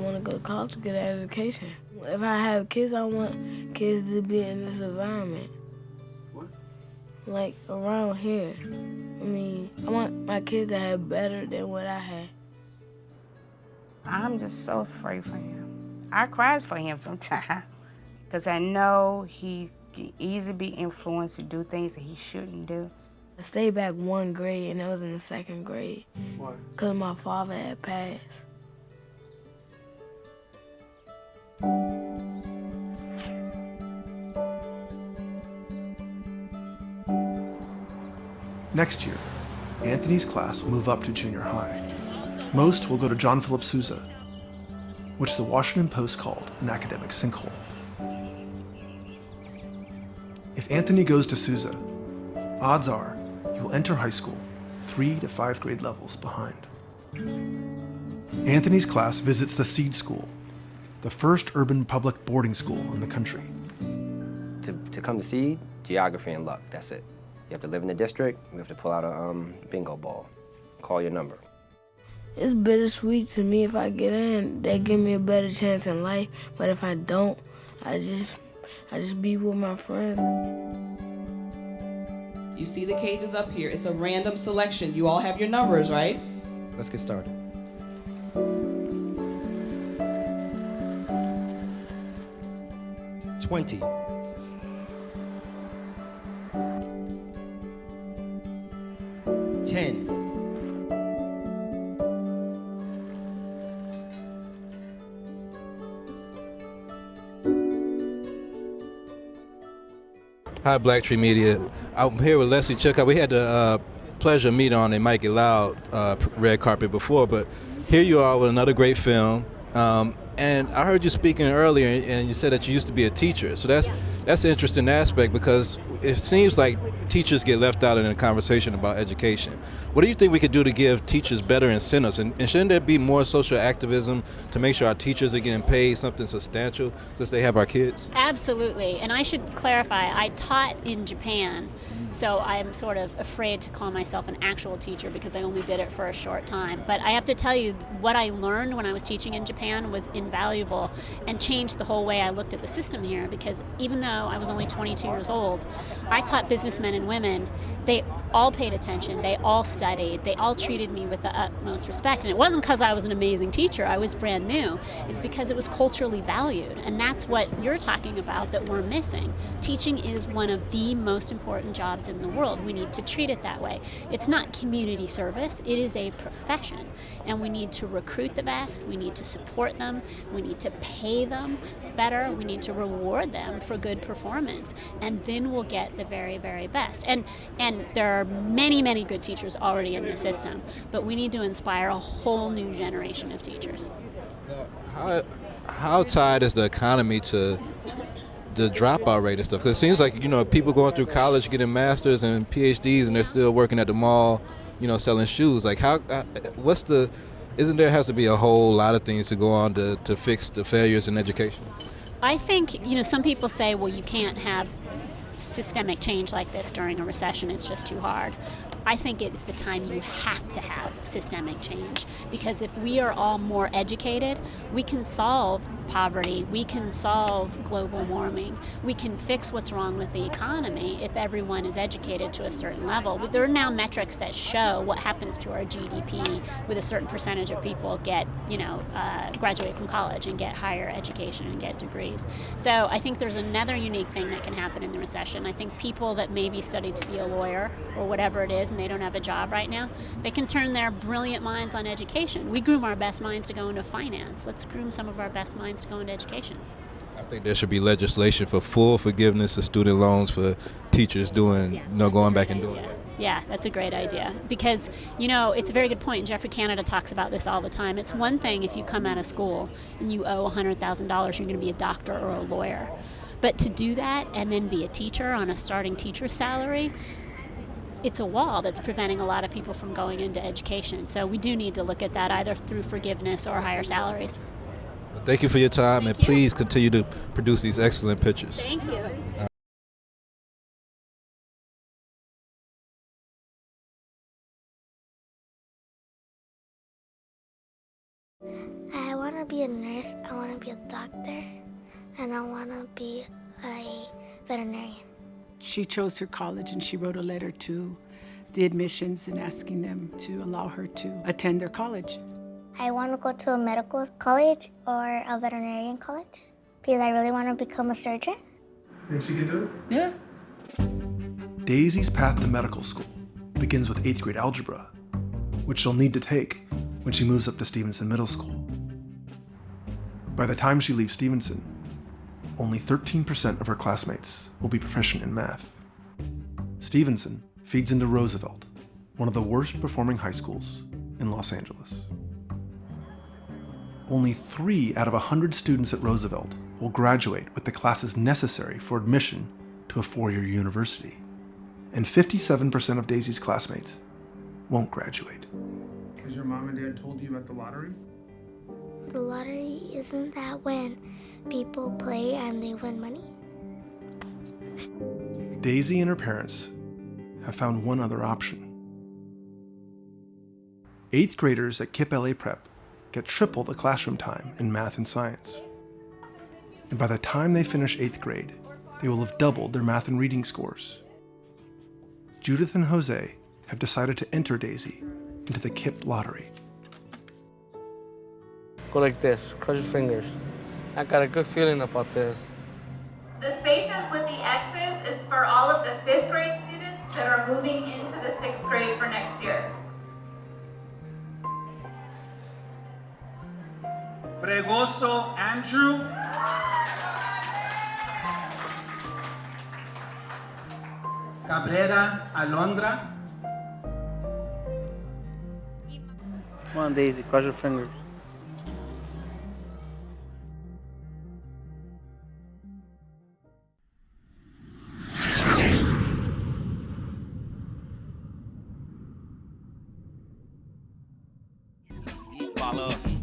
want to go to college to get an education. If I have kids, I want kids to be in this environment. What? Like around here. I mean, I want my kids to have better than what I had. I'm just so afraid for him. I cries for him sometimes because I know he can easily be influenced to do things that he shouldn't do. I stayed back 1 grade and it was in the 2nd grade. Why? Because my father had passed. Next year, Anthony's class will move up to junior high. Most will go to John Philip Sousa, which the Washington Post called an academic sinkhole. If Anthony goes to Sousa, odds are he will enter high school 3 to 5 grade levels behind. Anthony's class visits the Seed School, the first urban public boarding school in the country. To come to Seed, geography and luck, that's it. You have to live in the district, you have to pull out a bingo ball, call your number. It's bittersweet to me. If I get in, they give me a better chance in life. But if I don't, I just be with my friends. You see the cages up here. It's a random selection. You all have your numbers, right? Let's get started. $20. 10. 'Hi, BlackTree Media. I'm here with Lelie Chilcott. We had the pleasure of meeting on a Mike It Loud red carpet before, but here you are with another great film. And I heard you speaking earlier, and you said that you used to be a teacher. So that's an interesting aspect, because it seems like teachers get left out in a conversation about education. What do you think we could do to give teachers better incentives? And shouldn't there be more social activism to make sure our teachers are getting paid something substantial since they have our kids? Absolutely. And I should clarify, I taught in Japan, so I'm sort of afraid to call myself an actual teacher because I only did it for a short time. But I have to tell you, what I learned when I was teaching in Japan was invaluable and changed the whole way I looked at the system here, because even though I was only 22 years old, I taught businessmen and women. They all paid attention, they all studied, they all treated me with the utmost respect. And it wasn't because I was an amazing teacher, I was brand new. It's because it was culturally valued. And that's what you're talking about that we're missing. Teaching is one of the most important jobs in the world. We need to treat it that way. It's not community service, it is a profession. And we need to recruit the best, we need to support them, we need to pay them better, we need to reward them for good performance. And then we'll get the very, very best. And there are many, many good teachers already in the system, but we need to inspire a whole new generation of teachers. How tied is the economy to the dropout rate and stuff? Because it seems like, people going through college, getting masters and PhDs, and they're still working at the mall, selling shoes. Like, isn't there has to be a whole lot of things to go on to fix the failures in education? I think, some people say, well, you can't have systemic change like this during a recession, it's just too hard. I think it's the time you have to have systemic change, because if we are all more educated, we can solve poverty, we can solve global warming, we can fix what's wrong with the economy if everyone is educated to a certain level. There are now metrics that show what happens to our GDP with a certain percentage of people graduate from college and get higher education and get degrees. So I think there's another unique thing that can happen in the recession. I think people that maybe studied to be a lawyer or whatever it is and they don't have a job right now, they can turn their brilliant minds on education. We groom our best minds to go into finance. Let's groom some of our best minds to go into education. I think there should be legislation for full forgiveness of student loans for teachers going back and doing it. Yeah, that's a great idea, because, it's a very good point. Jeffrey Canada talks about this all the time. It's one thing if you come out of school and you owe $100,000, you're going to be a doctor or a lawyer. But to do that and then be a teacher on a starting teacher salary, it's a wall that's preventing a lot of people from going into education. So we do need to look at that either through forgiveness or higher salaries. Well, thank you for your time, and please continue to produce these excellent pictures. Thank you. I want want to be a nurse, I want to be a doctor, and I want to be a veterinarian. She chose her college and she wrote a letter to the admissions and asking them to allow her to attend their college. I want to go to a medical college or a veterinarian college because I really want to become a surgeon. Think she can do it? Yeah. Daisy's path to medical school begins with 8th grade algebra, which she'll need to take when she moves up to Stevenson Middle School. By the time she leaves Stevenson, only 13% of her classmates will be proficient in math. Stevenson feeds into Roosevelt, one of the worst performing high schools in Los Angeles. Only 3 out of 100 students at Roosevelt will graduate with the classes necessary for admission to a 4-year university. And 57% of Daisy's classmates won't graduate. Has your mom and dad told you about the lottery? The lottery, isn't that when people play and they win money? Daisy and her parents have found one other option. 8th graders at KIPP LA Prep get triple the classroom time in math and science. And by the time they finish 8th grade, they will have doubled their math and reading scores. Judith and Jose have decided to enter Daisy into the KIPP lottery. Go like this, cross your fingers. I got a good feeling about this. The spaces with the X's is for all of the 5th grade students that are moving into the 6th grade for next year. Fregoso Andrew. Cabrera Alondra. Come on, Daisy, cross your fingers. Follow us.